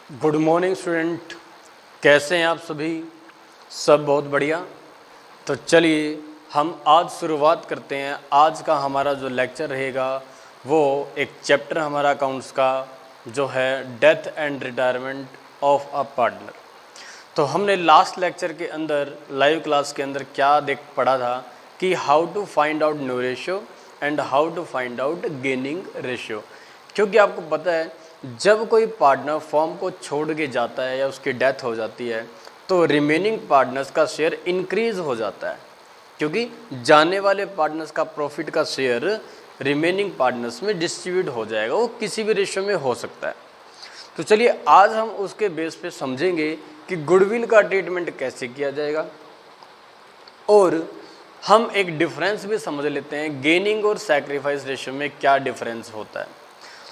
Good morning student, कैसे हैं आप सभी? सब बहुत बढ़िया। तो चलिए हम आज शुरुआत करते हैं। आज का हमारा जो लेक्चर रहेगा वो एक चैप्टर हमारा अकाउंट्स का जो है death and retirement of a partner. तो हमने लास्ट लेक्चर के अंदर लाइव क्लास के अंदर क्या पढ़ा था कि how to find out new ratio and how to find out gaining ratio. क्योंकि आपको पता है जब कोई पार्टनर फर्म को छोड़ के जाता है या उसकी डेथ हो जाती है तो रिमेनिंग पार्टनर्स का शेयर इंक्रीज हो जाता है, क्योंकि जाने वाले पार्टनर्स का प्रॉफिट का शेयर रिमेनिंग पार्टनर्स में डिस्ट्रीब्यूट हो जाएगा। वो किसी भी रेशियो में हो सकता है। तो चलिए आज हम उसके बेस पे समझेंगे कि गुडविल का ट्रीटमेंट कैसे किया जाएगा, और हम एक डिफरेंस भी समझ लेते हैं गेनिंग और सैक्रिफाइस रेशियो में क्या डिफरेंस होता है।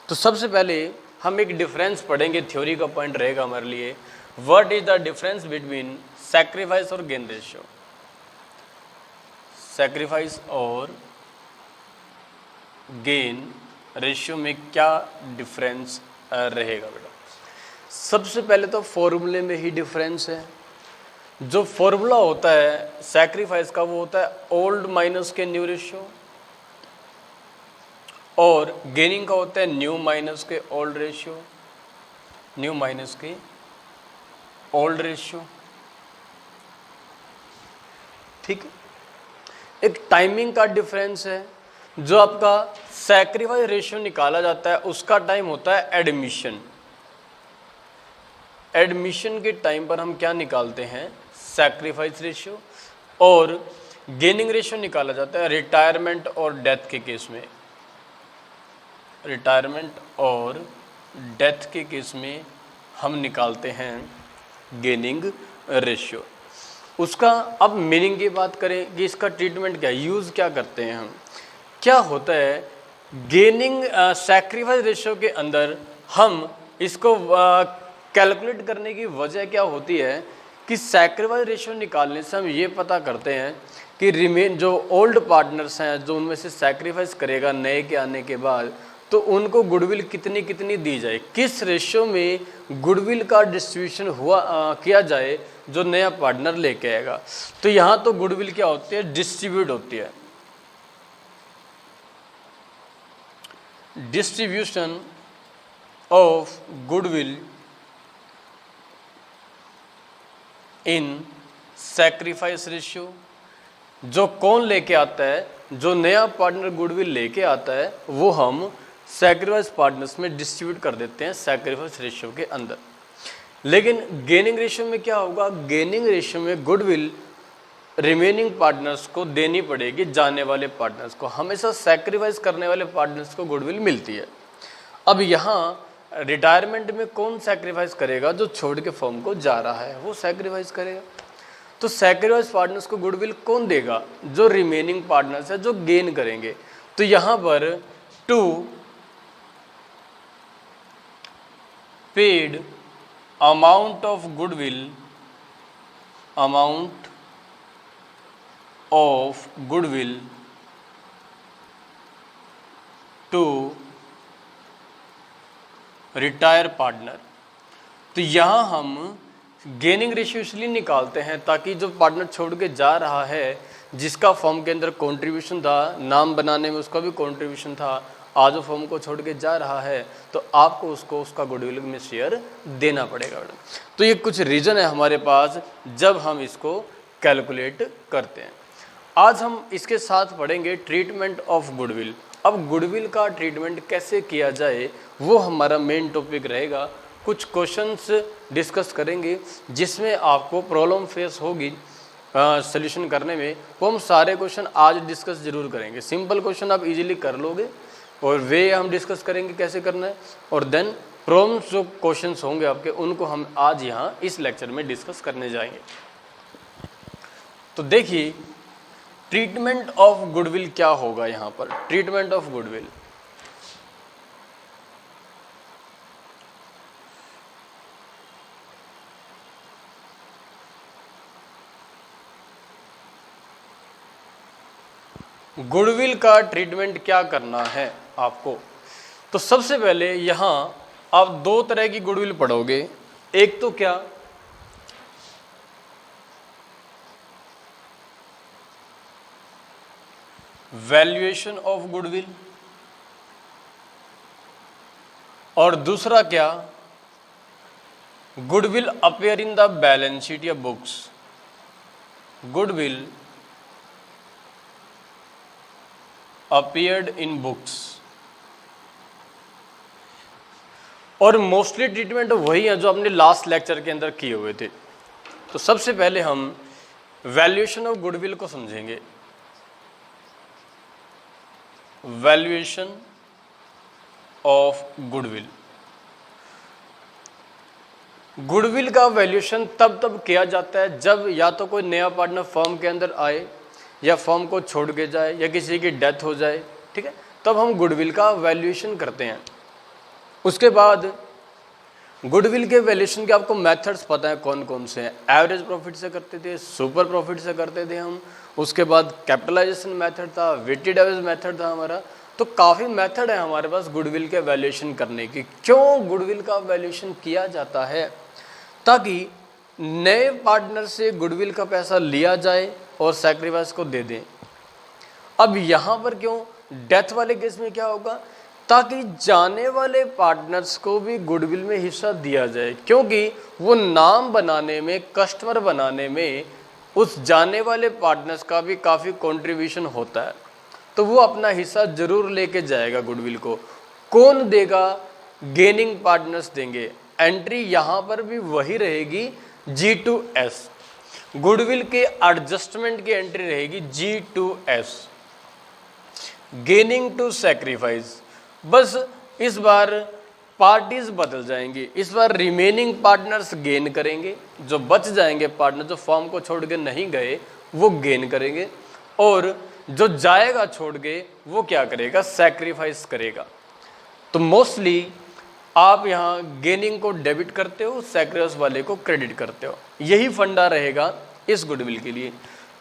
तो सबसे पहले हम एक डिफरेंस पढ़ेंगे, थ्योरी का पॉइंट रहेगा हमारे लिए। What is the difference between sacrifice और गेन रेशियो। सैक्रिफाइस और गेन रेशियो में क्या डिफरेंस रहेगा बेटा? सबसे पहले तो फॉर्मूले में ही डिफरेंस है। जो फॉर्मूला होता है सैक्रिफाइस का वो होता है ओल्ड माइनस के न्यू रेशियो, और गेनिंग का होता है न्यू माइनस के ओल्ड रेशियो, न्यू माइनस के ओल्ड रेशियो। ठीक है। एक टाइमिंग का डिफरेंस है। जो आपका सैक्रिफाइस रेशियो निकाला जाता है उसका टाइम होता है एडमिशन। एडमिशन के टाइम पर हम क्या निकालते हैं? Sacrifice ratio. और गेनिंग रेशियो निकाला जाता है रिटायरमेंट और डेथ के केस में। रिटायरमेंट और डेथ के केस में हम निकालते हैं गेनिंग रेशियो। उसका अब मीनिंग की बात करें कि इसका ट्रीटमेंट क्या, यूज़ क्या करते हैं हम, क्या होता है गेनिंग सैक्रिफाइस रेशियो के अंदर हम इसको कैलकुलेट करने की वजह क्या होती है कि सैक्रिफाइस रेशियो निकालने से हम ये पता करते हैं कि रिमेन जो ओल्ड पार्टनर्स हैं, जो उनमें से सैक्रिफाइस करेगा नए के आने के बाद, तो उनको गुडविल कितनी कितनी दी जाए, किस रेशियो में गुडविल का डिस्ट्रीब्यूशन किया जाए जो नया पार्टनर लेके आएगा। तो यहाँ तो गुडविल क्या होती है? डिस्ट्रीब्यूट होती है। Distribution of goodwill in sacrifice ratio. जो कौन लेके आता है? जो नया पार्टनर गुडविल लेके आता है वो हम सैक्रिफाइस पार्टनर्स में डिस्ट्रीब्यूट कर देते हैं सैक्रिफाइस रेशियो के अंदर। लेकिन गेनिंग रेशियो में क्या होगा? गेनिंग रेशियो में गुडविल रिमेनिंग पार्टनर्स को देनी पड़ेगी, जाने वाले पार्टनर्स को। हमेशा सैक्रिफाइस करने वाले पार्टनर्स को गुडविल मिलती है। अब यहाँ रिटायरमेंट में कौन सैक्रिफाइस करेगा? जो छोड़ के फर्म को जा रहा है वो सैक्रिफाइस करेगा। तो सैक्रिफाइस पार्टनर्स को गुडविल कौन देगा? जो रिमेनिंग पार्टनर्स है जो गेन करेंगे। तो यहाँ पर to paid amount of goodwill, amount of goodwill to retire partner. तो यहाँ हम गेनिंग रेशियो इसलिए निकालते हैं ताकि जो पार्टनर छोड़ के जा रहा है, जिसका फर्म के अंदर कंट्रीब्यूशन था, नाम बनाने में उसका भी कंट्रीब्यूशन था, आज वो फर्म को छोड़ के जा रहा है तो आपको उसको उसका गुडविल में शेयर देना पड़ेगा। तो ये कुछ रीज़न है हमारे पास जब हम इसको कैलकुलेट करते हैं। आज हम इसके साथ पढ़ेंगे ट्रीटमेंट ऑफ गुडविल। अब गुडविल का ट्रीटमेंट कैसे किया जाए वो हमारा मेन टॉपिक रहेगा। कुछ क्वेश्चंस डिस्कस करेंगे जिसमें आपको प्रॉब्लम फेस होगी सॉल्यूशन करने में। वो हम सारे क्वेश्चन आज डिस्कस जरूर करेंगे। सिंपल क्वेश्चन आप इजीली कर लोगे, और वे हम डिस्कस करेंगे कैसे करना है, और देन प्रॉब्लम्स जो क्वेश्चंस होंगे आपके उनको हम आज यहाँ इस लेक्चर में डिस्कस करने जाएंगे। तो देखिए ट्रीटमेंट ऑफ गुडविल क्या होगा। यहाँ पर ट्रीटमेंट ऑफ गुडविल, गुडविल का ट्रीटमेंट क्या करना है आपको। तो सबसे पहले यहाँ आप दो तरह की गुडविल पढ़ोगे। एक तो क्या, वैल्यूएशन ऑफ गुडविल, और दूसरा क्या, goodwill appear in the balance sheet या books. Goodwill appeared in books. और मोस्टली ट्रीटमेंट वही है जो हमने लास्ट लेक्चर के अंदर किए हुए थे। तो सबसे पहले हम वैल्यूएशन ऑफ गुडविल को समझेंगे। वैल्यूएशन ऑफ गुडविल, गुडविल का वैल्यूएशन तब किया जाता है जब या तो कोई नया पार्टनर फर्म के अंदर आए, या फर्म को छोड़ के जाए, या किसी की डेथ हो जाए, ठीक है, तब हम गुडविल का वैल्यूएशन करते हैं। उसके बाद गुडविल के वैल्यूएशन के आपको मेथड्स पता है कौन कौन से हैं। एवरेज प्रॉफिट से करते थे, सुपर प्रॉफिट से करते थे हम, उसके बाद कैपिटलाइजेशन मेथड था, वेटेड एवरेज मेथड था हमारा। तो काफ़ी मेथड है हमारे पास गुडविल के वैल्यूएशन करने की। क्यों गुडविल का वैल्यूएशन किया जाता है? ताकि नए पार्टनर से गुडविल का पैसा लिया जाए और सैक्रिफाइस को दे दें। अब यहाँ पर क्यों, डेथ वाले केस में क्या होगा, ताकि जाने वाले पार्टनर्स को भी गुडविल में हिस्सा दिया जाए, क्योंकि वो नाम बनाने में, कस्टमर बनाने में उस जाने वाले पार्टनर्स का भी काफ़ी कंट्रीब्यूशन होता है। तो वो अपना हिस्सा जरूर लेके जाएगा गुडविल को। कौन देगा? गेनिंग पार्टनर्स देंगे। एंट्री यहाँ पर भी वही रहेगी, G2S। गुडविल के एडजस्टमेंट की एंट्री रहेगी G2S, गेनिंग टू सैक्रिफाइस। बस इस बार पार्टीज बदल जाएंगी। इस बार रिमेनिंग पार्टनर्स गेन करेंगे, जो बच जाएंगे पार्टनर, जो फॉर्म को छोड़ के नहीं गए, वो गेन करेंगे, और जो जाएगा छोड़ के वो क्या करेगा? सैक्रिफाइस करेगा। तो मोस्टली आप यहाँ गेनिंग को डेबिट करते हो, सैक्रिफाइस वाले को क्रेडिट करते हो। यही फंडा रहेगा इस गुडविल के लिए।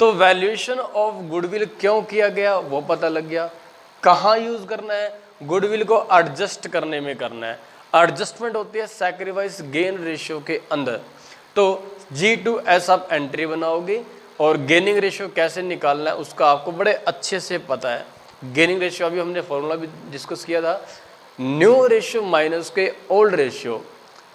तो वैल्यूएशन ऑफ गुडविल क्यों किया गया वो पता लग गया। कहाँ यूज करना है? गुडविल को एडजस्ट करने में करना है। एडजस्टमेंट होती है सैक्रिफाइस गेन रेशियो के अंदर। तो G2S आप एंट्री बनाओगे, और गेनिंग रेशियो कैसे निकालना है उसका आपको बड़े अच्छे से पता है। गेनिंग रेशियो अभी हमने फॉर्मूला भी डिस्कस किया था, न्यू रेशियो माइनस के ओल्ड रेशियो,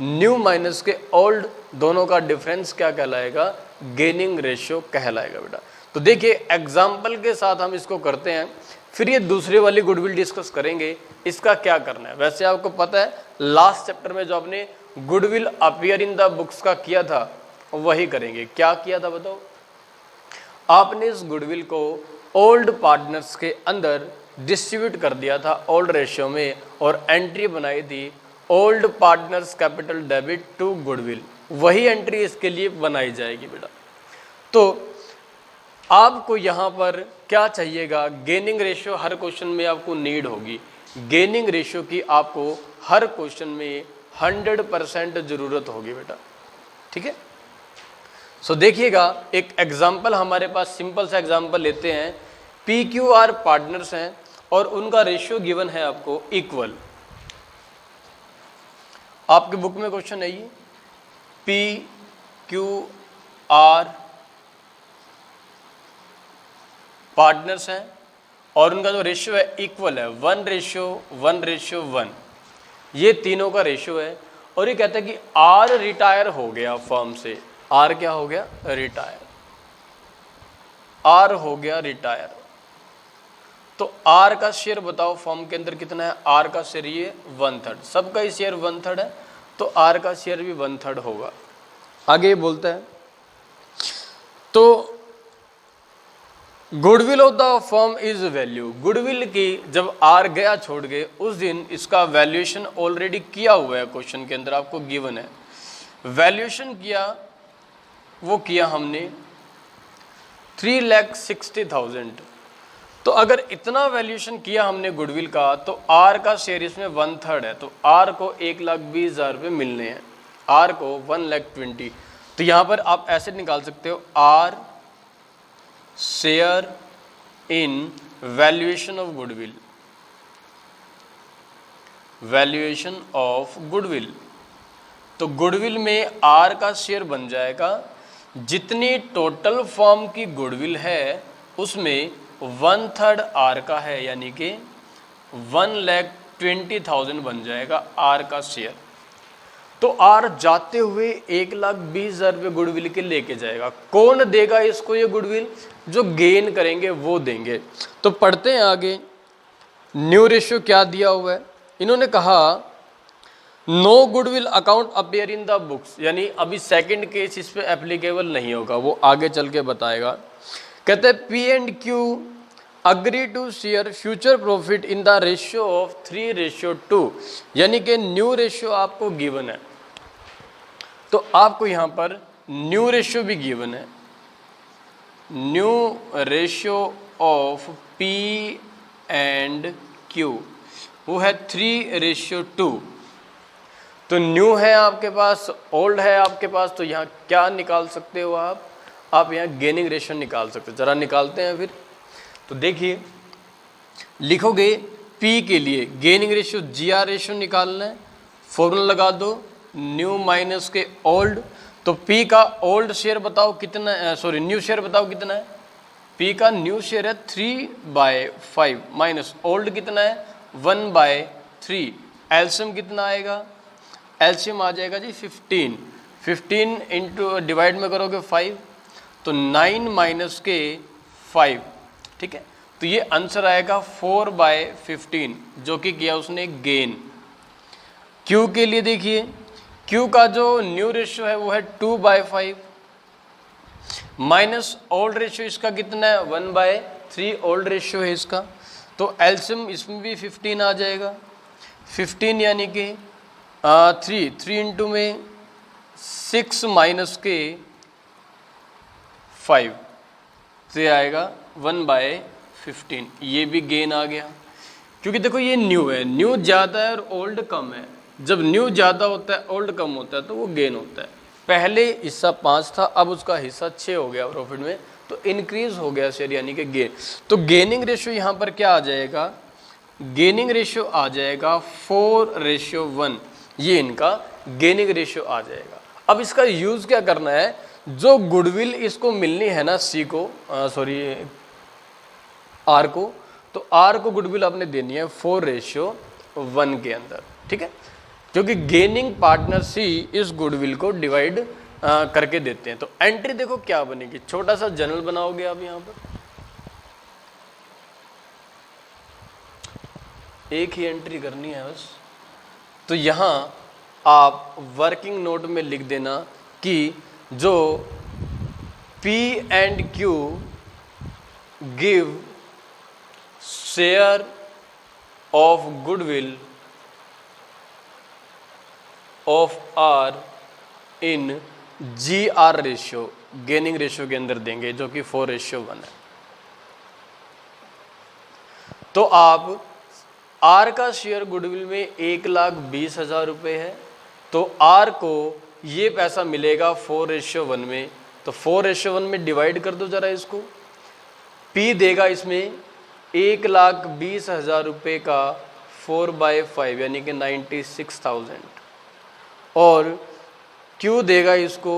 न्यू माइनस के ओल्ड दोनों का डिफरेंस क्या कहलाएगा? गेनिंग रेशियो कहलाएगा बेटा। तो देखिए एग्जाम्पल के साथ हम इसको करते हैं, फिर ये दूसरी वाली गुडविल डिस्कस करेंगे, इसका क्या करना है। वैसे आपको पता है लास्ट चैप्टर में जो आपने goodwill appear in the books का किया था वही करेंगे। क्या किया था बताओ? आपने इस गुडविल को ओल्ड पार्टनर्स के अंदर डिस्ट्रीब्यूट कर दिया था ओल्ड रेशियो में, और एंट्री बनाई थी old partners capital debit to goodwill. वही एंट्री इसके लिए बनाई जाएगी बेटा। तो आपको यहाँ पर क्या चाहिएगा? गेनिंग रेशियो हर क्वेश्चन में आपको नीड होगी। गेनिंग रेशियो की आपको हर क्वेश्चन में 100% जरूरत होगी बेटा, ठीक है। सो देखिएगा एक एग्जाम्पल हमारे पास, सिंपल सा एग्जाम्पल लेते हैं। PQR पार्टनर्स हैं और उनका रेशियो गिवन है आपको इक्वल। आपके बुक में क्वेश्चन है ये, PQR पार्टनर्स हैं और उनका जो रेशियो है इक्वल है, 1:1:1। ये तीनों का रेशियो है। और ये कहता है कि R रिटायर हो गया फर्म से। R क्या हो गया? रिटायर। R हो गया रिटायर। तो R का शेयर बताओ फर्म के अंदर कितना है? R का शेयर ये 1/3, सबका ही शेयर 1/3 है, तो R का शेयर भी 1/3 होगा। आगे बोलता है तो goodwill of the firm is value. Goodwill की जब R गया छोड़ के, उस दिन इसका वैल्यूएशन ऑलरेडी किया हुआ है, क्वेश्चन के अंदर आपको गिवन है। वैल्यूएशन किया, वो किया हमने 3,60,000। तो अगर इतना वैल्यूएशन किया हमने गुडविल का, तो R का शेयर इसमें 1/3 है, तो R को 1,20,000 रुपये मिलने हैं, R को 1,20,000। तो यहाँ पर आप ऐसे निकाल सकते हो, R share in valuation of goodwill, valuation of goodwill. तो गुडविल में आर का शेयर बन जाएगा, जितनी टोटल फॉर्म की गुडविल है उसमें 1/3 आर का है, यानी कि 1,20,000 बन जाएगा आर का शेयर। तो आर जाते हुए 1,20,000 रुपये गुडविल के लेके जाएगा। कौन देगा इसको ये गुडविल? जो गेन करेंगे वो देंगे। तो पढ़ते हैं आगे, न्यू रेशियो क्या दिया हुआ है। इन्होंने कहा no goodwill account appear in the books, यानी अभी सेकंड केस इस पे एप्लीकेबल नहीं होगा, वो आगे चल के बताएगा। कहते हैं P and Q agree to share future profit in the ratio of 3:2, यानी कि न्यू रेशियो आपको गिवन है, तो आपको यहाँ पर न्यू रेशियो भी गिवन है। New ratio of P and Q वो है 3:2। तो न्यू है आपके पास, ओल्ड है आपके पास, तो यहाँ क्या निकाल सकते हो आप यहाँ गेनिंग रेशियो निकाल सकते हो। जरा निकालते हैं फिर। तो देखिए, लिखोगे P के लिए गेनिंग रेशियो GR रेशियो निकालना है, फॉर्मूला लगा दो न्यू माइनस के ओल्ड। तो P का ओल्ड शेयर बताओ कितना है, सॉरी न्यू शेयर बताओ कितना है। P का न्यू शेयर है 3/5 माइनस ओल्ड कितना है 1/3। एलसीएम कितना आएगा? एलसीएम आ जाएगा जी 15 इंटू डिवाइड में करोगे 5, तो 9 माइनस के 5, ठीक है। तो ये आंसर आएगा 4/15, जो कि किया उसने गेन। क्यू के लिए देखिए, क्यू का जो न्यू रेशियो है वो है 2/5 माइनस ओल्ड रेशियो इसका कितना है 1/3, ओल्ड रेशियो है इसका। तो एलसीएम इसमें भी 15 आ जाएगा। 15 यानी कि 3 इंटू में 6 माइनस के 5, तो ये आएगा 1/15। ये भी गेन आ गया, क्योंकि देखो ये न्यू है, न्यू ज़्यादा है और ओल्ड कम है। जब न्यू ज़्यादा होता है ओल्ड कम होता है तो वो गेन होता है। पहले हिस्सा 5 था, अब उसका हिस्सा 6 हो गया प्रॉफिट में, तो इंक्रीज हो गया शेयर, यानी कि गेन। तो गेनिंग रेशियो यहाँ पर क्या आ जाएगा? गेनिंग रेशियो आ जाएगा 4:1, ये इनका गेनिंग रेशियो आ जाएगा। अब इसका यूज़ क्या करना है? जो गुडविल इसको मिलनी है ना सी को, सॉरी आर को, तो आर को गुडविल आपने देनी है 4:1 के अंदर, ठीक है। क्योंकि गेनिंग पार्टनर सी इस गुडविल को डिवाइड करके देते हैं। तो एंट्री देखो क्या बनेगी, छोटा सा जनरल बनाओगे आप यहाँ पर, एक ही एंट्री करनी है बस। तो यहाँ आप वर्किंग नोट में लिख देना कि जो P and Q give share of goodwill of R in GR ratio, gaining ratio के अंदर देंगे, जो कि 4:1 है। तो आप आर का शेयर गुडविल में 1,20,000 रुपये है, तो आर को ये पैसा मिलेगा 4:1 में, तो 4:1 में डिवाइड कर दो जरा इसको। पी देगा इसमें 1,20,000 रुपये का 4/5 यानी कि 96,000, और क्यू देगा इसको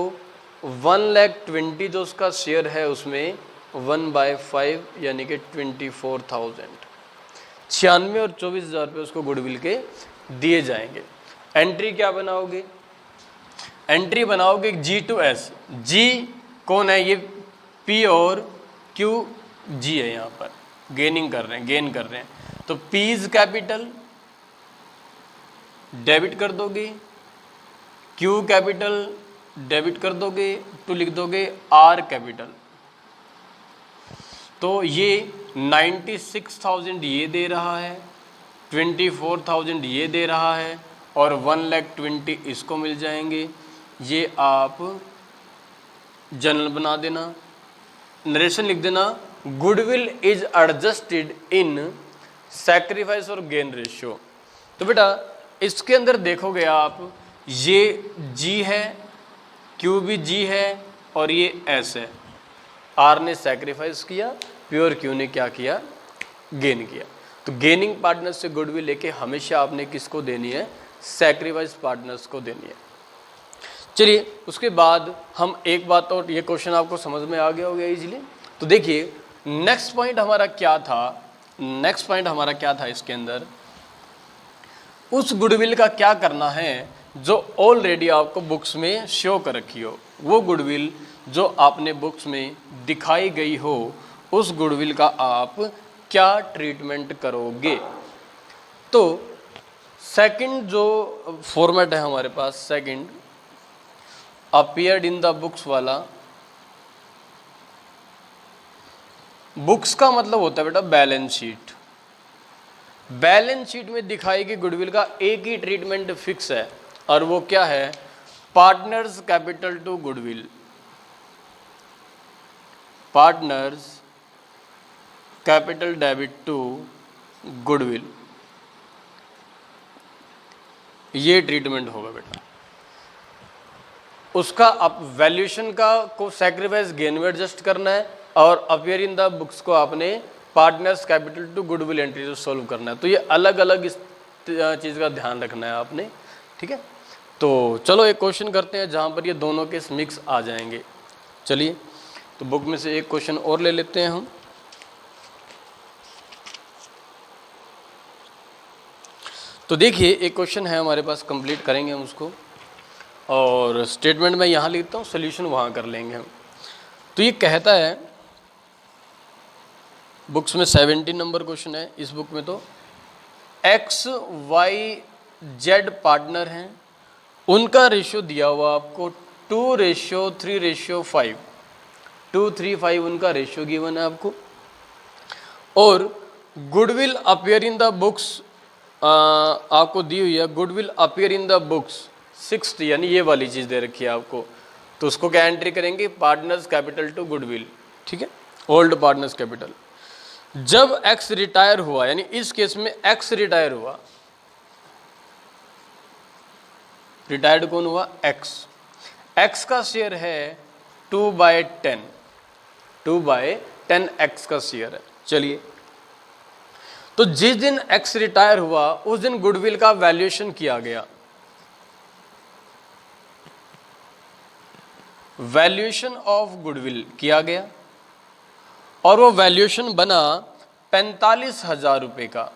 1,20,000 जो उसका शेयर है उसमें 1/5 यानी कि 24,000। 96 और 24,000 रुपये उसको गुडविल के दिए जाएंगे। एंट्री क्या बनाओगे? एंट्री बनाओगे G2S। G कौन है? ये P और Q G है, यहाँ पर गेनिंग कर रहे हैं, गेन कर रहे हैं। तो P's कैपिटल डेबिट कर दोगे, Q कैपिटल डेबिट कर दोगे, तो लिख दोगे R कैपिटल। तो ये 96,000 ये दे रहा है, 24,000 ये दे रहा है, और 1,20,000 इसको मिल जाएंगे। ये आप जनरल बना देना, नरेशन लिख देना, goodwill is adjusted in sacrifice और गेन रेशियो। तो बेटा इसके अंदर देखोगे आप, ये G है, Q भी G है, और ये S है। R ने सैक्रिफाइस किया, P और Q ने क्या किया? गेन किया। तो गेनिंग पार्टनर से गुडविल लेके हमेशा आपने किसको देनी है? सैक्रिफाइस पार्टनर्स को देनी है। चलिए उसके बाद हम एक बात और, ये क्वेश्चन आपको समझ में आ गया होगा इजीली। तो देखिए नेक्स्ट पॉइंट हमारा क्या था, इसके अंदर उस गुडविल का क्या करना है जो ऑलरेडी आपको बुक्स में शो कर रखी हो। वो गुडविल जो आपने बुक्स में दिखाई गई हो, उस गुडविल का आप क्या ट्रीटमेंट करोगे। तो सेकंड जो फॉर्मेट है हमारे पास, second appeared in the books वाला, बुक्स का मतलब होता है बेटा बैलेंस शीट। बैलेंस शीट में दिखाई गई गुडविल का एक ही ट्रीटमेंट फिक्स है, और वो क्या है, partners capital to goodwill. Partners capital debit to goodwill, ये ट्रीटमेंट होगा बेटा। उसका आप वैल्यूएशन का को सैक्रिफाइस गेन में एडजस्ट करना है, और अपीयर इन द बुक्स को आपने partners capital to goodwill entry से सॉल्व करना है। तो ये अलग अलग इस चीज़ का ध्यान रखना है आपने, ठीक है। तो चलो एक क्वेश्चन करते हैं जहाँ पर ये दोनों के मिक्स आ जाएंगे। चलिए तो बुक में से एक क्वेश्चन और ले लेते हैं हम। तो देखिए एक क्वेश्चन है हमारे पास, कंप्लीट करेंगे हम उसको, और स्टेटमेंट मैं यहाँ लिखता हूँ, सोल्यूशन वहाँ कर लेंगे हम। तो ये कहता है, बुक्स में 17 नंबर क्वेश्चन है इस बुक में। तो एक्स वाई जेड पार्टनर हैं, उनका रेशियो दिया हुआ आपको 2:3:5, 2:3:5 उनका रेशियो गिवन है आपको। और goodwill appear in the books आपको दी हुई है, goodwill appear in the books 6th, यानी ये वाली चीज़ दे रखी है आपको। तो उसको क्या एंट्री करेंगे, पार्टनर्स कैपिटल टू गुडविल, ठीक है, ओल्ड पार्टनर्स कैपिटल। जब एक्स रिटायर हुआ, यानी इस केस में एक्स रिटायर हुआ, रिटायर्ड कौन हुआ, एक्स। एक्स का शेयर है 2/10, 2/10 एक्स का शेयर है। चलिए तो जिस दिन एक्स रिटायर हुआ उस दिन गुडविल का वैल्यूएशन किया गया, वैल्यूएशन ऑफ गुडविल किया गया, और वो वैल्यूएशन बना 45,000 रुपये का।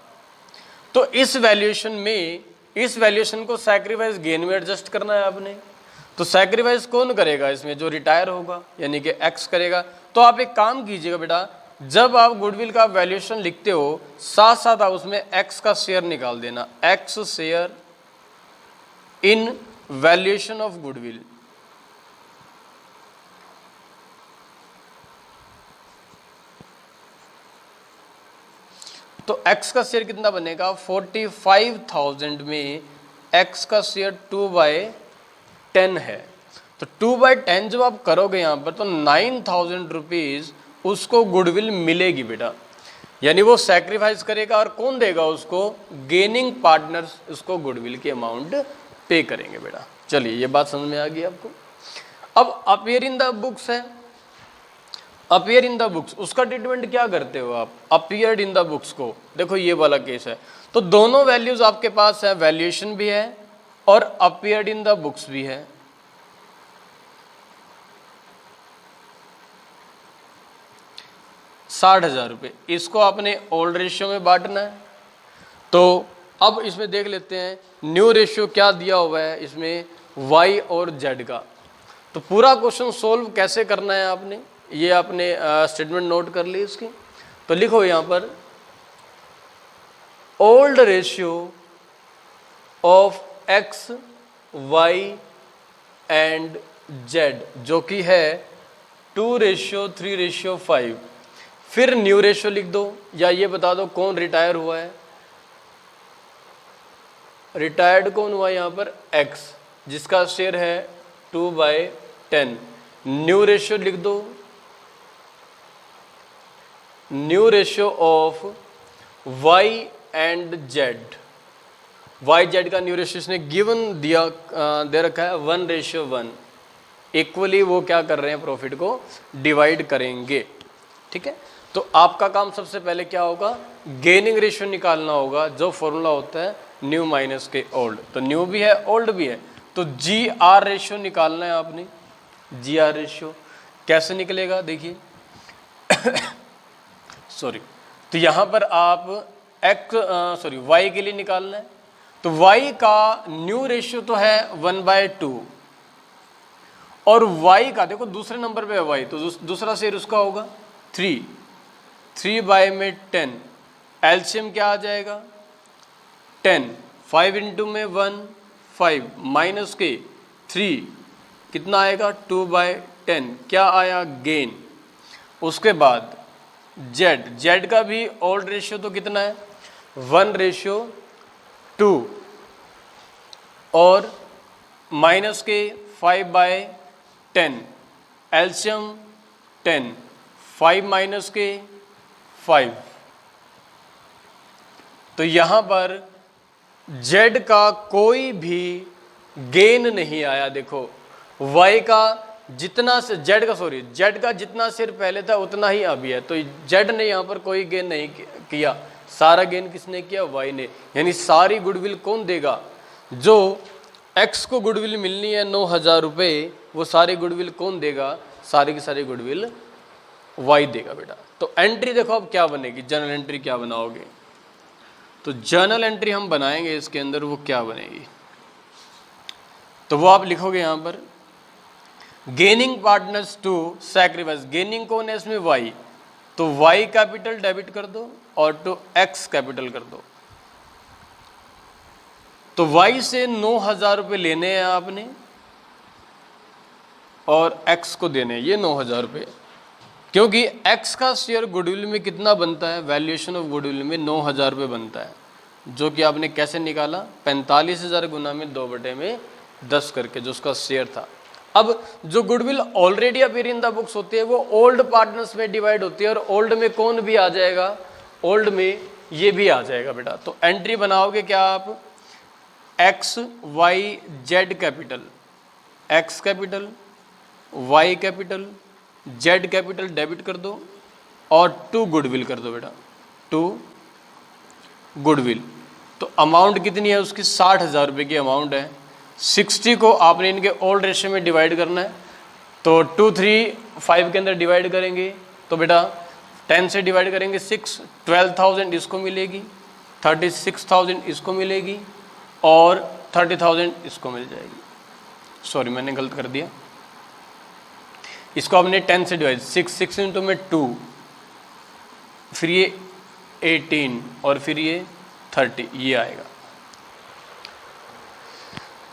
तो इस वैल्यूएशन में, इस वैल्यूएशन को सैक्रिफाइस गेन में एडजस्ट करना है आपने। तो सैक्रिफाइस कौन करेगा इसमें, जो रिटायर होगा, यानी कि एक्स करेगा। तो आप एक काम कीजिएगा बेटा, जब आप गुडविल का वैल्यूएशन लिखते हो, साथ साथ आप उसमें एक्स का शेयर निकाल देना, x share in valuation of goodwill. तो x का शेयर कितना बनेगा, 45,000 में x का शेयर 2/10 है। तो 2/10 जब आप करोगे यहाँ पर, तो 9,000 रुपीज़ उसको गुडविल मिलेगी बेटा। यानी वो सैक्रिफाइस करेगा, और कौन देगा उसको, गेनिंग पार्टनर्स उसको गुडविल की अमाउंट पे करेंगे बेटा। चलिए ये बात समझ में आ गई आपको। अब अपीयर इन द बुक्स है, अपीयर इन द बुक्स, उसका ट्रीटमेंट क्या करते हो आप, अपीयर्ड इन द बुक्स को। देखो ये वाला केस है, तो दोनों वैल्यूज आपके पास है, वैल्यूएशन भी है और अपीयर्ड इन द बुक्स भी है। ₹60,000, इसको आपने ओल्ड रेशियो में बांटना है। तो अब इसमें देख लेते हैं न्यू रेशियो क्या दिया हुआ है इसमें, y और z का। तो पूरा क्वेश्चन सोल्व कैसे करना है आपने, ये आपने स्टेटमेंट नोट कर ली इसकी। तो लिखो यहाँ पर, old ratio of x, y and z, जो कि है 2:3:5। फिर न्यू रेशियो लिख दो, या ये बता दो कौन रिटायर हुआ है, रिटायर्ड कौन हुआ यहाँ पर, x, जिसका शेयर है 2/10। न्यू रेशियो लिख दो, new ratio of y and z, y z का न्यू रेशियो इसने गिवन दिया दे रखा है 1:1। इक्वली वो क्या कर रहे हैं, प्रॉफिट को डिवाइड करेंगे, ठीक है। तो आपका काम सबसे पहले क्या होगा, गेनिंग रेशियो निकालना होगा, जो फॉर्मूला होता है न्यू माइनस के ओल्ड। तो न्यू भी है ओल्ड भी है, तो जी आर रेशियो निकालना है आपने। जी आर रेशियो कैसे निकलेगा देखिए सॉरी, तो यहाँ पर आप वाई के लिए निकालना है। तो वाई का न्यू रेशियो तो है 1/2 और वाई का देखो दूसरे नंबर पे है वाई, तो दूसरा शेर उसका होगा 3 बाय में 10, एलसीएम क्या आ जाएगा 10, 5 इंटू में 1 5 माइनस के 3 कितना आएगा 2/10, क्या आया गेन। उसके बाद जेड का भी ओल्ड रेशियो तो कितना है 1:2 और माइनस के 5/10, एलसीएम 10, 5 माइनस के 5, तो यहाँ पर जेड का कोई भी गेन नहीं आया। देखो वाई का जितना से जेड का जितना शेयर पहले था उतना ही अभी है, तो जेड ने यहाँ पर कोई गेन नहीं किया, सारा गेन किसने किया वाई ने। यानी सारी गुडविल कौन देगा, जो एक्स को गुडविल मिलनी है 9,000 रुपये, वो सारी गुडविल कौन देगा, सारी की सारी गुडविल वाई देगा बेटा। तो एंट्री देखो अब क्या बनेगी, जर्नल एंट्री क्या बनाओगे, तो जर्नल एंट्री हम बनाएंगे इसके अंदर, वो क्या बनेगी, तो वो आप लिखोगे यहाँ पर gaining partners to sacrifice. Gaining कौन है इसमें वाई, तो वाई कैपिटल डेबिट कर दो और टू एक्स कैपिटल कर दो। तो वाई से 9,000 रुपये लेने हैं आपने और एक्स को देने हैं ये 9,000 रुपये, क्योंकि एक्स का शेयर गुडविल में कितना बनता है, वैल्यूएशन ऑफ गुडविल में 9,000 रुपये बनता है, जो कि आपने कैसे निकाला 45,000 गुना में 2/10 करके जो उसका शेयर था। अब जो goodwill already appear in the books होती है वो ओल्ड पार्टनर्स में डिवाइड होती है, और ओल्ड में कौन भी आ जाएगा, ओल्ड में ये भी आ जाएगा बेटा। तो एंट्री बनाओगे क्या आप, X Y Z capital, X capital Y capital Z capital debit कर दो और टू गुडविल कर दो बेटा, टू गुडविल। तो अमाउंट कितनी है उसकी 60,000 रुपये की अमाउंट है। 60 को आपने इनके ओल्ड रेशियो में डिवाइड करना है, तो 2 3 5 के अंदर डिवाइड करेंगे तो बेटा 10 से डिवाइड करेंगे 6, 12,000 इसको मिलेगी, 36,000 इसको मिलेगी और 30,000 इसको मिल जाएगी। सॉरी मैंने गलत कर दिया, इसको आपने 10 से डिवाइड 6 इंटू में 2, फिर ये 18 और फिर ये 30, ये आएगा।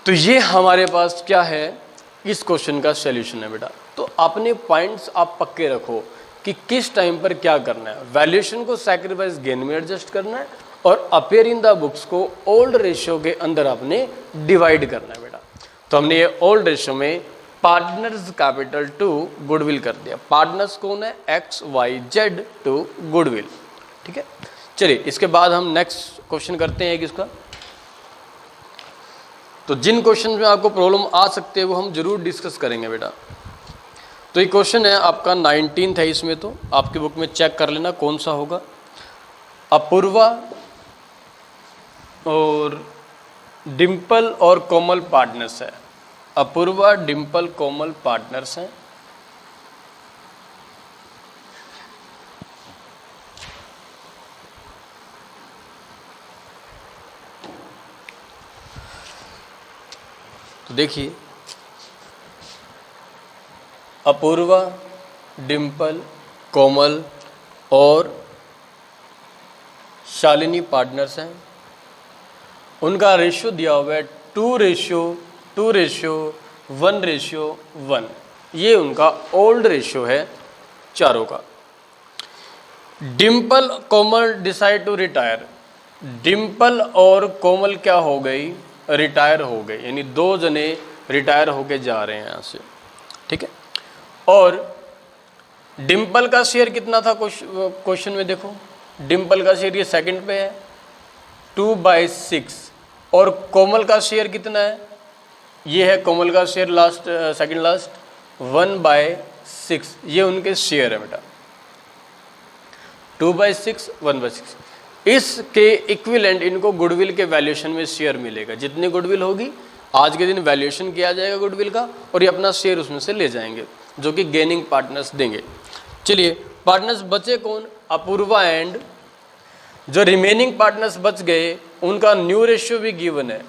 तो ये हमारे पास क्या है, इस क्वेश्चन का सॉल्यूशन है बेटा। तो अपने पॉइंट्स आप पक्के रखो कि किस टाइम पर क्या करना है, वैल्यूएशन को सैक्रिफाइस गेन में एडजस्ट करना है और अपीयर इन द बुक्स को ओल्ड रेशियो के अंदर आपने डिवाइड करना है बेटा। तो हमने ये ओल्ड रेशियो में पार्टनर्स कैपिटल टू गुडविल कर दिया। पार्टनर्स कौन है, X Y Z to goodwill, ठीक है। चलिए इसके बाद हम नेक्स्ट क्वेश्चन करते हैं किसका। तो जिन क्वेश्चन में आपको प्रॉब्लम आ सकते हैं वो हम जरूर डिस्कस करेंगे बेटा। तो ये क्वेश्चन है आपका 19th है, इसमें तो आपकी बुक में चेक कर लेना कौन सा होगा। अपूर्वा और डिम्पल और कोमल पार्टनर्स है, अपूर्वा डिम्पल कोमल पार्टनर्स हैं। तो देखिए अपूर्वा डिम्पल कोमल और शालिनी पार्टनर्स हैं। उनका रेशियो दिया हुआ है 2:1:1। ये उनका ओल्ड रेशियो है चारों का। डिम्पल कोमल डिसाइड टू रिटायर, डिम्पल और कोमल क्या हो गई, रिटायर हो गए, यानी दो जने रिटायर होके जा रहे हैं यहाँ से, ठीक है। और डिम्पल का शेयर कितना था क्वेश्चन में, देखो डिम्पल का शेयर ये सेकंड पे है 2/6 और कोमल का शेयर कितना है, ये है कोमल का शेयर लास्ट सेकंड लास्ट 1/6। ये उनके शेयर है बेटा 2/6 1/6। इसके इक्विवेलेंट इनको गुडविल के वैल्यूएशन में शेयर मिलेगा, जितनी गुडविल होगी आज के दिन वैल्यूएशन किया जाएगा गुडविल का और ये अपना शेयर उसमें से ले जाएंगे, जो कि गेनिंग पार्टनर्स देंगे। चलिए, पार्टनर्स बचे कौन? अपूर्वा एंड जो रिमेनिंग पार्टनर्स बच गए उनका न्यू रेशियो भी गिवन है।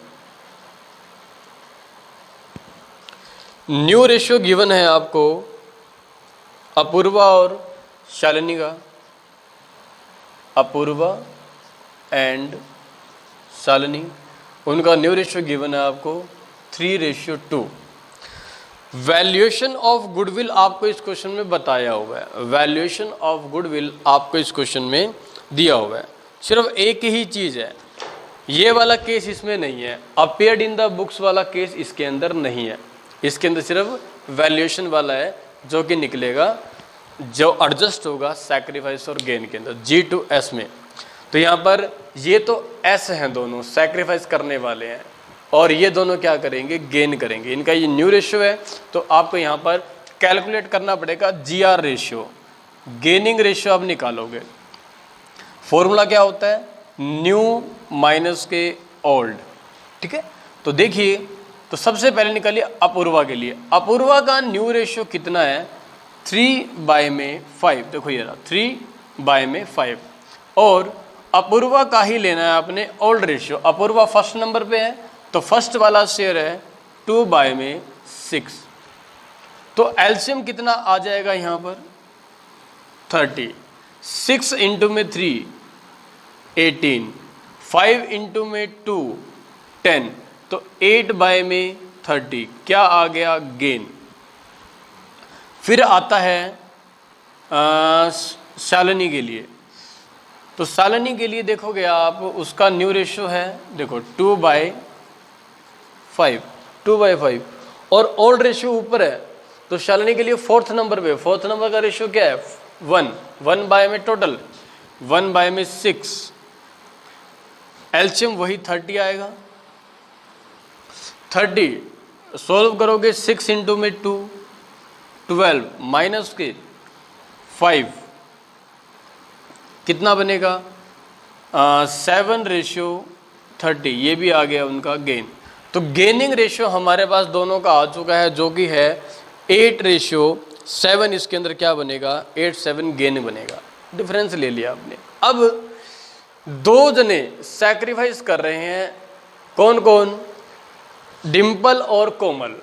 न्यू रेशियो गिवन है आपको अपूर्वा और शालिनी का। अपूर्वा एंड शालिनी, उनका न्यू रेशियो गिवन है आपको 3:2। वैल्यूएशन ऑफ गुडविल आपको इस क्वेश्चन में बताया हुआ है। वैल्यूएशन ऑफ गुडविल आपको इस क्वेश्चन में दिया हुआ है। सिर्फ एक ही चीज़ है, ये वाला केस इसमें नहीं है, अपीयर्ड इन द बुक्स वाला केस इसके अंदर नहीं है। इसके अंदर सिर्फ वैल्यूएशन वाला है जो कि निकलेगा, जो एडजस्ट होगा सैक्रिफाइस और गेन के अंदर G2S में। तो यहाँ पर ये तो S हैं, दोनों सैक्रिफाइस करने वाले हैं और ये दोनों क्या करेंगे? गेन करेंगे। इनका ये न्यू रेशियो है तो आपको यहाँ पर कैलकुलेट करना पड़ेगा GR रेशियो, गेनिंग रेशियो आप निकालोगे। फॉर्मूला क्या होता है? न्यू माइनस के ओल्ड। ठीक है, तो देखिए, तो सबसे पहले निकालिए अपूर्वा के लिए। अपूर्वा का न्यू रेशियो कितना है? 3/5। देखो ये रहा 3/5 और अपूर्वा का ही लेना है आपने old ratio. Apurva first number पे है तो फर्स्ट वाला शेयर है 2/6। तो एलसीएम कितना आ जाएगा यहाँ पर? 30। 6 इंटू में 3 18, 5 इंटू में 2 10, तो 8/30 क्या आ गया? गेन। फिर आता है शालिनी के लिए। तो शालिनी के लिए देखोगे आप, उसका न्यू रेशियो है, देखो 2/5 और ओल्ड रेशियो ऊपर है। तो शालिनी के लिए फोर्थ नंबर पे, फोर्थ नंबर का रेशियो क्या है? 1 बाय में टोटल 1/6। एलसीएम वही 30 आएगा। 30 सोल्व करोगे 6 इंटू में 2 12 माइनस के 5 कितना बनेगा? 7:30। ये भी आ गया उनका गेन। तो गेनिंग रेशियो हमारे पास दोनों का आ चुका है जो कि है 8:7। इसके अंदर क्या बनेगा? 8/7 गेन बनेगा। डिफरेंस ले लिया आपने। अब दो जने सैक्रिफाइस कर रहे हैं, कौन कौन? डिम्पल और कोमल।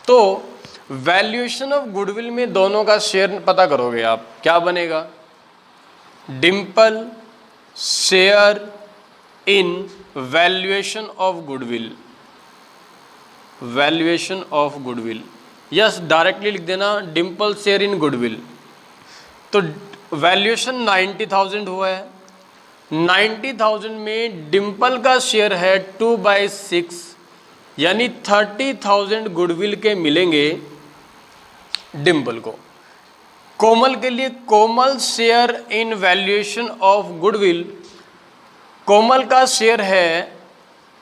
तो वैल्यूएशन ऑफ गुडविल में दोनों का शेयर पता करोगे आप, क्या बनेगा? Dimple share in valuation of goodwill. Valuation of goodwill, yes directly लिख देना, डिम्पल शेयर इन गुडविल। तो वैल्यूएशन 90,000 हुआ है। 90,000 में डिम्पल का शेयर है 2/6, यानी 30,000 गुडविल के मिलेंगे डिम्पल को। कोमल के लिए, Komal share in valuation of goodwill, Komal का शेयर है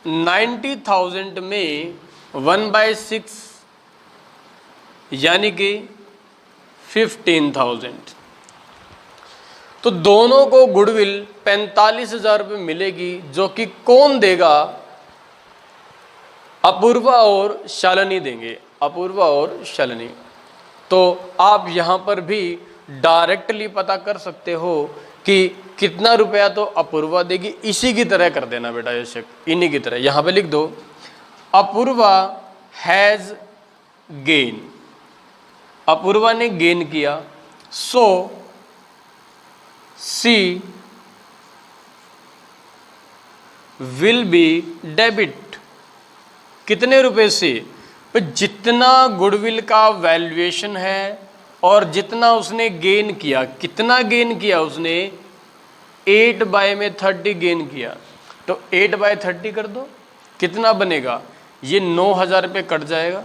90,000 में 1/6 यानी कि 15,000। तो दोनों को गुडविल 45,000 रुपये मिलेगी, जो कि कौन देगा? अपूर्वा और शालिनी देंगे। अपूर्वा और शालिनी। तो आप यहाँ पर भी डायरेक्टली पता कर सकते हो कि कितना रुपया तो अपूर्वा देगी। इसी की तरह कर देना बेटा, ये शेक इन्हीं की तरह यहाँ पे लिख दो, अपूर्वा हैज़ गेन। अपूर्वा ने गेन किया, सो सी विल बी डेबिट। कितने रुपए से? जितना गुडविल का वैल्यूएशन है और जितना उसने गेन किया। कितना गेन किया उसने? 8/30 गेन किया। तो 8/30 कर दो, कितना बनेगा? ये 9,000 रुपये कट जाएगा।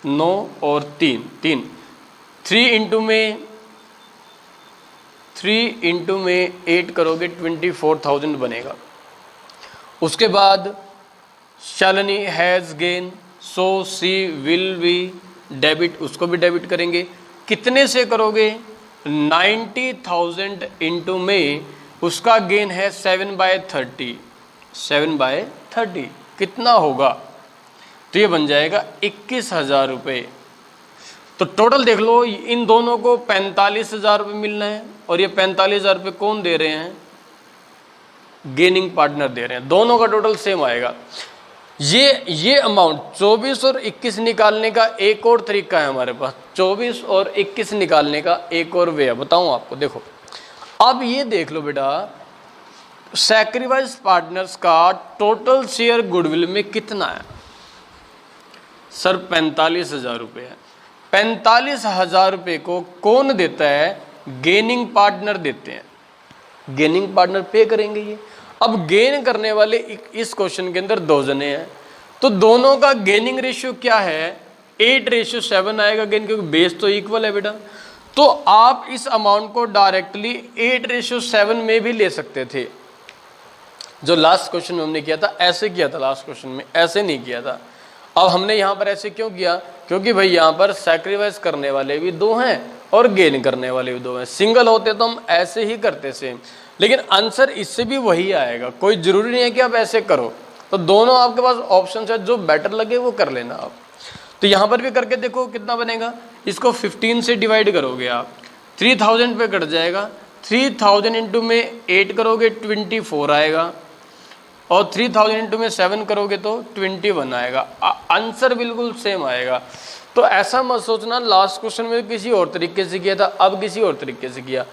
9 और 3 3 इंटू में 8 करोगे 24,000 बनेगा। उसके बाद Shalini has gain, so she will be debit, उसको भी डेबिट करेंगे। कितने से करोगे? 90,000 इंटू में उसका गेन है 7/30। 7/30 कितना होगा? तो तो ये बन जाएगा 21,000 रुपये। तो टोटल देख लो, इन दोनों को 45,000 रुपये मिलना है और ये 45,000 रुपये कौन दे रहे हैं? गेनिंग पार्टनर दे रहे हैं। दोनों का टोटल सेम आएगा। ये अमाउंट 24 और 21 निकालने का एक और तरीका है हमारे पास। 24 और 21 निकालने का एक और वे है, बताऊं आपको। देखो अब ये देख लो बेटा, सैक्रिफाइस पार्टनर्स का टोटल शेयर गुडविल में कितना है? सर 45,000 रुपये है। 45,000 रुपये को कौन देता है? गेनिंग पार्टनर देते हैं। गेनिंग पार्टनर पे करेंगे ये। अब गेन करने वाले इस क्वेश्चन के अंदर दो जने हैं, तो दोनों का गेनिंग रेशियो क्या है? 8:7 आएगा गेन, क्योंकि बेस तो इक्वल है बेटा। तो आप इस अमाउंट को डायरेक्टली 8:7 में भी ले सकते थे। जो लास्ट क्वेश्चन में हमने किया था ऐसे किया था, लास्ट क्वेश्चन में ऐसे नहीं किया था। अब हमने यहाँ पर ऐसे क्यों किया? क्योंकि भाई यहाँ पर सैक्रिफाइस करने वाले भी दो हैं और गेन करने वाले भी दो हैं। सिंगल होते तो हम ऐसे ही करते सेम, लेकिन आंसर इससे भी वही आएगा। कोई जरूरी नहीं है कि आप ऐसे करो, तो दोनों आपके पास ऑप्शन है, जो बेटर लगे वो कर लेना आप। तो यहाँ पर भी करके देखो कितना बनेगा। इसको 15 से डिवाइड करोगे आप, 3000 पे कट जाएगा। 3000 इंटू में 8 करोगे 24 आएगा, और 3000 इंटू में 7 करोगे तो 21 आएगा। आंसर बिल्कुल सेम आएगा। तो ऐसा मत सोचना लास्ट क्वेश्चन में किसी और तरीके से किया था, अब किसी और तरीके से किया।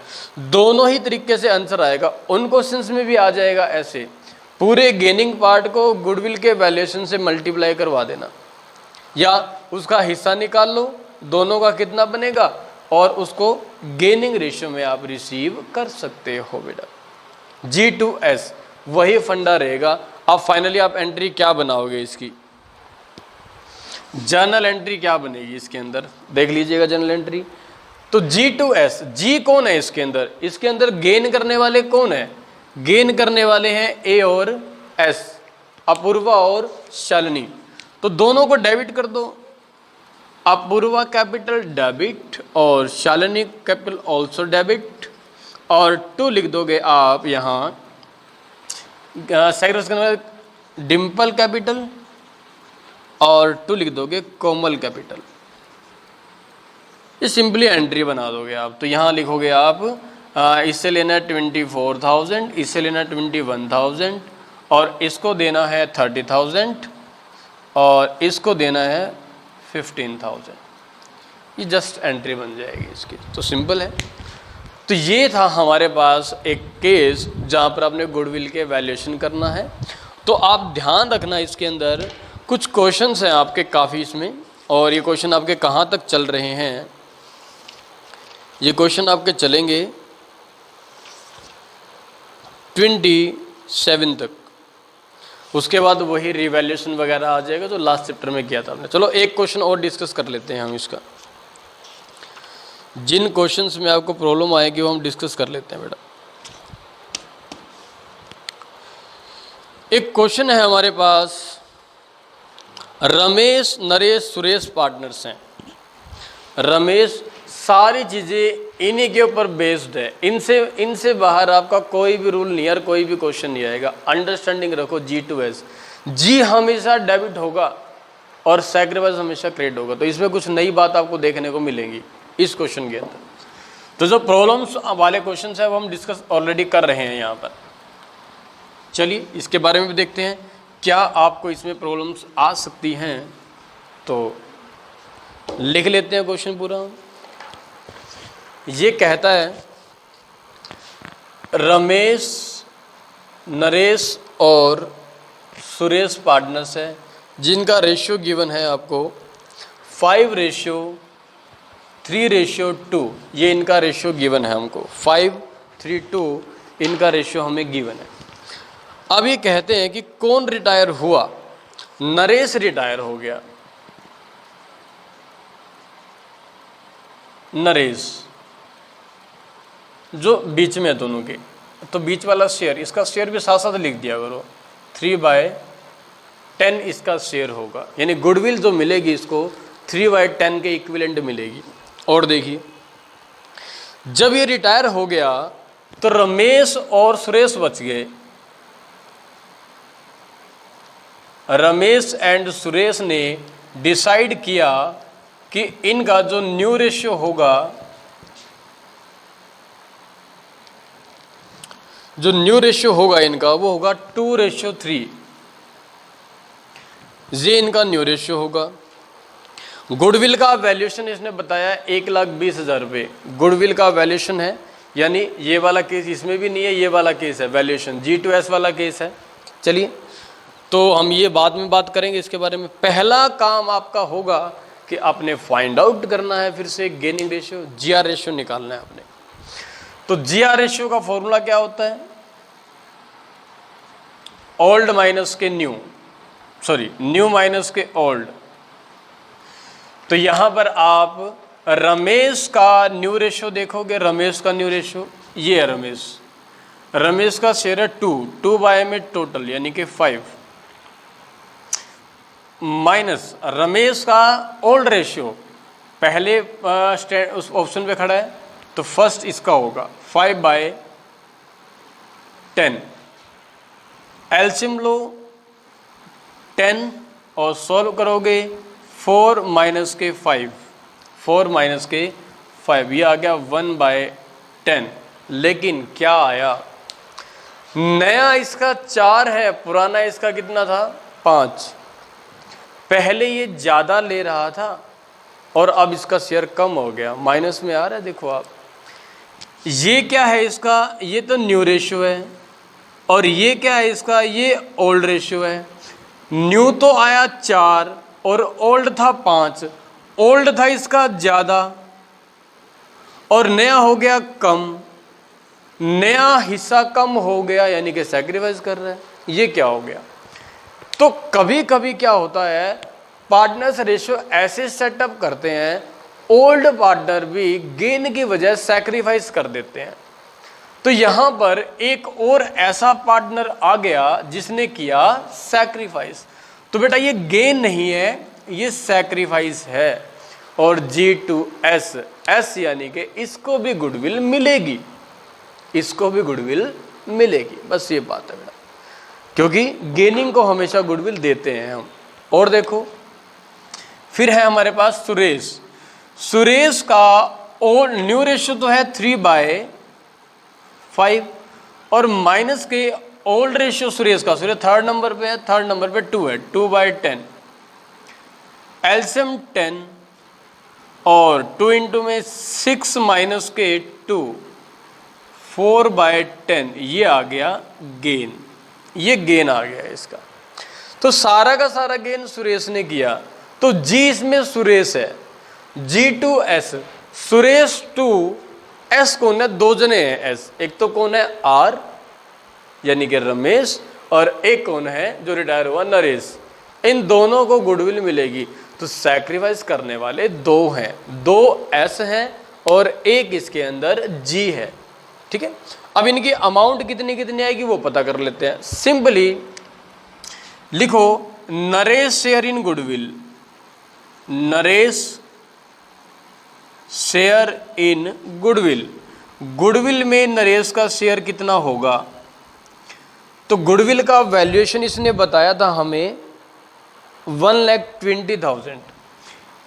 दोनों ही तरीके से आंसर आएगा। उन क्वेश्चंस में भी आ जाएगा ऐसे। पूरे गेनिंग पार्ट को गुडविल के वैल्यूएशन से मल्टीप्लाई करवा देना, या उसका हिस्सा निकाल लो, दोनों का कितना बनेगा, और उसको गेनिंग रेशियो में आप रिसीव कर सकते हो बेटा। G2S वही फंडा रहेगा। अब फाइनली आप एंट्री क्या बनाओगे? इसकी जर्नल एंट्री क्या बनेगी इसके अंदर, देख लीजिएगा जर्नल एंट्री। तो G2S, G कौन है इसके अंदर? इसके अंदर गेन करने वाले कौन है? गेन करने वाले हैं A और S, अपूर्वा और शालिनी। तो दोनों को डेबिट कर दो। अपूर्वा कैपिटल डेबिट और शालिनी कैपिटल ऑल्सो डेबिट, और 2 लिख दोगे आप यहाँ। सैक्रिफाइस करने वाले डिम्पल कैपिटल, और 2 लिख दोगे कोमल कैपिटल। ये सिंपली एंट्री बना दोगे आप। तो यहाँ लिखोगे आप इससे लेना है 24,000, इससे लेना है 21,000, और इसको देना है 30,000, और इसको देना है 15,000। ये जस्ट एंट्री बन जाएगी इसकी। तो सिंपल है। तो ये था हमारे पास एक केस जहाँ पर आपने गुडविल के वैल्यूएशन करना है। तो आप ध्यान रखना, इसके अंदर कुछ क्वेश्चंस हैं आपके काफ़ी इसमें, और ये क्वेश्चन आपके कहाँ तक चल रहे हैं? ये क्वेश्चन आपके चलेंगे 27 तक। उसके बाद वही रिवैल्यूएशन वगैरह आ जाएगा जो लास्ट चैप्टर में किया था आपने। चलो एक क्वेश्चन और डिस्कस कर लेते हैं हम इसका। जिन क्वेश्चंस में आपको प्रॉब्लम आएगी वो हम डिस्कस कर लेते हैं बेटा। एक क्वेश्चन है हमारे पास, रमेश, नरेश, सुरेश पार्टनर्स हैं। रमेश, सारी चीज़ें इन्हीं के ऊपर बेस्ड है। इनसे बाहर आपका कोई भी रूल नहीं है और कोई भी क्वेश्चन नहीं आएगा। अंडरस्टैंडिंग रखो। G2S, G हमेशा डेबिट होगा और सैक्रिफाइस हमेशा क्रेडिट होगा। तो इसमें कुछ नई बात आपको देखने को मिलेंगी इस क्वेश्चन के अंदर। तो जो प्रॉब्लम्स वाले क्वेश्चन है वो हम डिस्कस ऑलरेडी कर रहे हैं यहाँ पर। चलिए इसके बारे में भी देखते हैं, क्या आपको इसमें प्रॉब्लम्स आ सकती हैं। तो लिख लेते हैं क्वेश्चन पूरा। ये कहता है रमेश, नरेश और सुरेश पार्टनर्स है, जिनका रेशियो गिवन है आपको 5:3:2। ये इनका रेशियो गिवन है हमको 5:3:2, इनका रेशियो हमें गिवन है। अब ये कहते हैं कि कौन रिटायर हुआ? नरेश रिटायर हो गया। नरेश जो बीच में है दोनों के, तो बीच वाला शेयर, इसका शेयर भी साथ साथ लिख दिया करो। 3/10 इसका शेयर होगा, यानी गुडविल जो मिलेगी इसको 3/10 के इक्विवेलेंट मिलेगी। और देखिए जब ये रिटायर हो गया तो रमेश और सुरेश बच गए। रमेश एंड सुरेश ने डिसाइड किया कि इनका जो न्यू रेशियो होगा, जो न्यू रेशियो होगा इनका, वो होगा 2:3। ये इनका न्यू रेशियो होगा। गुडविल का वैल्यूएशन इसने बताया 1,20,000 रुपये गुडविल का वैल्यूएशन है, यानी ये वाला केस इसमें भी नहीं है, ये वाला केस है वैल्यूएशन, G2S वाला केस है। चलिए, तो हम ये बाद में बात करेंगे इसके बारे में। पहला काम आपका होगा कि आपने फाइंड आउट करना है फिर से गेनिंग रेशियो, GR रेशियो निकालना है आपने। तो GR रेशियो का फॉर्मूला क्या होता है? ओल्ड माइनस के न्यू, सॉरी न्यू माइनस के ओल्ड। तो यहां पर आप रमेश का न्यू रेशियो देखोगे, रमेश का न्यू रेशियो ये है। रमेश का शेयर है 2 बाय में टोटल यानी कि 5, माइनस रमेश का ओल्ड रेशियो पहले उस ऑप्शन पे खड़ा है, तो फर्स्ट इसका होगा 5/10। एलसीएम लो 10 और सॉल्व करोगे 4 माइनस के 5, 4 माइनस के 5, ये आ गया 1/10। लेकिन क्या आया? नया इसका 4 है, पुराना इसका कितना था? 5। पहले ये ज़्यादा ले रहा था और अब इसका शेयर कम हो गया, माइनस में आ रहा है। देखो आप, ये क्या है इसका? ये तो न्यू रेशियो है। और ये क्या है इसका? ये ओल्ड रेशियो है। न्यू तो आया 4 और ओल्ड था 5। ओल्ड था इसका ज़्यादा और नया हो गया कम। नया हिस्सा कम हो गया यानी कि सैक्रिफाइस कर रहा है। ये क्या हो गया? तो कभी कभी क्या होता है, पार्टनर्स रेशियो ऐसे सेटअप करते हैं, ओल्ड पार्टनर भी गेन की वजह सैक्रिफाइस कर देते हैं। तो यहां पर एक और ऐसा पार्टनर आ गया जिसने किया सैक्रिफाइस। तो बेटा ये गेन नहीं है, ये सैक्रिफाइस है। और G2S, S यानी कि इसको भी गुडविल मिलेगी, इसको भी गुडविल मिलेगी। बस ये बात है बेटा, क्योंकि गेनिंग को हमेशा गुडविल देते हैं हम। और देखो, फिर है हमारे पास सुरेश। सुरेश का ओल्ड न्यू रेशियो तो है 3/5 और माइनस के ओल्ड रेशियो सुरेश का, सुरेश 3rd नंबर पे है, 3rd नंबर पे 2 है, 2/10। एलसीएम 10 और 2 इंटू में 6 माइनस के 2, 4/10। ये आ गया गेन, ये गेन आ गया इसका। तो सारा का सारा गेन सुरेश ने किया। तो G इसमें सुरेश है, G2S सुरेश 2, S कौन है? 2 जने हैं S। एक तो कौन है? R यानी कि रमेश, और एक कौन है जो रिटायर हुआ? नरेश। इन दोनों को गुडविल मिलेगी। तो सैक्रिफाइस करने वाले 2 हैं, 2 S हैं और एक इसके अंदर G है। ठीक है, अब इनकी अमाउंट कितनी कितनी आएगी वो पता कर लेते हैं। सिंपली लिखो Naresh share in goodwill, Naresh share in goodwill. Goodwill में नरेश का शेयर कितना होगा? तो गुडविल का वैल्यूएशन इसने बताया था हमें 1,20,000,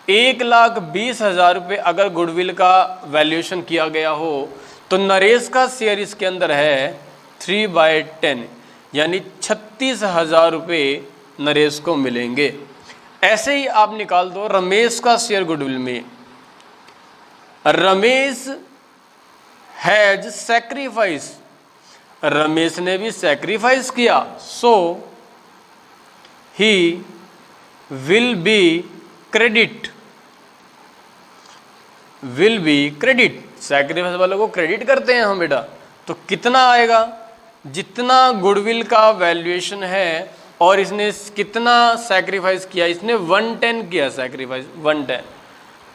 1,20,000 रुपये अगर गुडविल का वैल्यूएशन किया गया हो तो नरेश का शेयर इसके अंदर है 3/10 यानी 36,000 रुपये नरेश को मिलेंगे। ऐसे ही आप निकाल दो रमेश का शेयर गुडविल में। रमेश हैज सैक्रिफाइस, रमेश ने भी सैक्रिफाइस किया, so he will be credit, will be credit. Sacrifice वालों को क्रेडिट करते हैं हम बेटा। तो कितना आएगा? जितना गुडविल का वैल्यूएशन है और इसने कितना सैक्रिफाइस किया, इसने 110 किया सैक्रिफाइस, 110।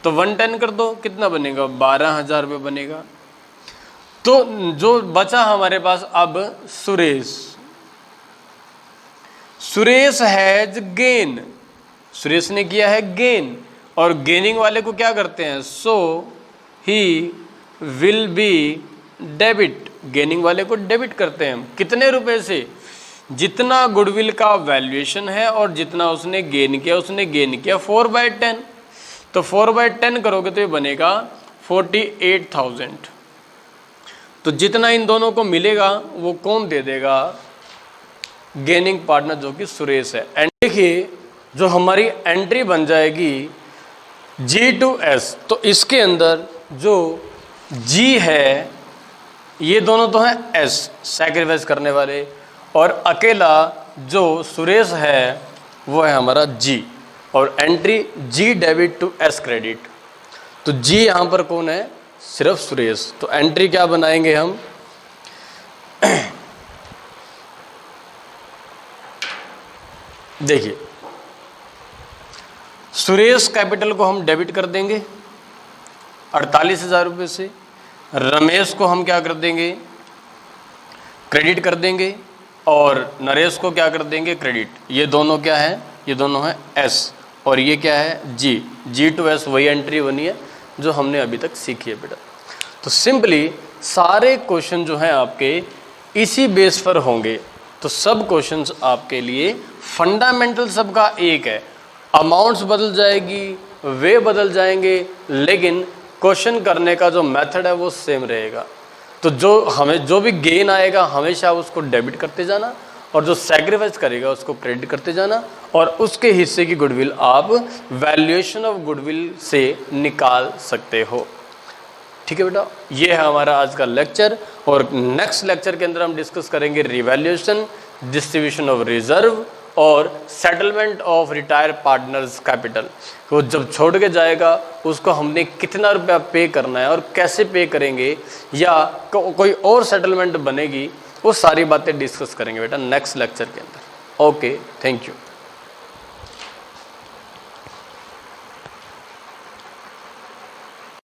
तो 110 कर दो, कितना बनेगा? 12,000 रुपये बनेगा। तो जो बचा हमारे पास अब सुरेश, सुरेश हैज गेन, सुरेश ने किया है गेन, और गेनिंग वाले को क्या करते हैं? So he will be debit, gaining वाले को डेबिट करते हैं हम। कितने रुपए से? जितना गुडविल का वैल्यूएशन है और जितना उसने गेन किया 4/10। तो 4/10 करोगे तो ये बनेगा 48,000। तो जितना इन दोनों को मिलेगा वो कौन दे देगा? गेनिंग पार्टनर जो कि सुरेश है। एंड देखिए जो हमारी एंट्री बन जाएगी G2S, तो इसके अंदर जो G है ये दोनों तो हैं S सैक्रिफाइस करने वाले, और अकेला जो सुरेश है वो है हमारा G, और entry G debit to S credit. तो G यहाँ पर कौन है? सिर्फ सुरेश। तो एंट्री क्या बनाएंगे हम? देखिए सुरेश कैपिटल को हम डेबिट कर देंगे 48,000 रुपये से, रमेश को हम क्या कर देंगे? क्रेडिट कर देंगे, और नरेश को क्या कर देंगे? क्रेडिट। ये दोनों क्या है? ये दोनों है S, और ये क्या है? G। G2S वही एंट्री बनी है जो हमने अभी तक सीखी है बेटा। तो सिंपली सारे क्वेश्चन जो हैं आपके इसी बेस पर होंगे। तो सब क्वेश्चंस आपके लिए फंडामेंटल सबका एक है, अमाउंट्स बदल जाएगी, वे बदल जाएंगे, लेकिन क्वेश्चन करने का जो मेथड है वो सेम रहेगा। तो जो भी गेन आएगा हमेशा उसको डेबिट करते जाना, और जो सैक्रिफाइस करेगा उसको क्रेडिट करते जाना, और उसके हिस्से की गुडविल आप वैल्यूएशन ऑफ गुडविल से निकाल सकते हो। ठीक है बेटा, ये है हमारा आज का लेक्चर, और नेक्स्ट लेक्चर के अंदर हम डिस्कस करेंगे रिवैल्यूएशन, डिस्ट्रीब्यूशन ऑफ रिजर्व और settlement of retire partners capital. वो जब छोड़ के जाएगा उसको हमने कितना रुपया पे करना है और कैसे पे करेंगे, या कोई और सेटलमेंट बनेगी, वो सारी बातें डिस्कस करेंगे बेटा नेक्स्ट लेक्चर के अंदर। Okay, thank you.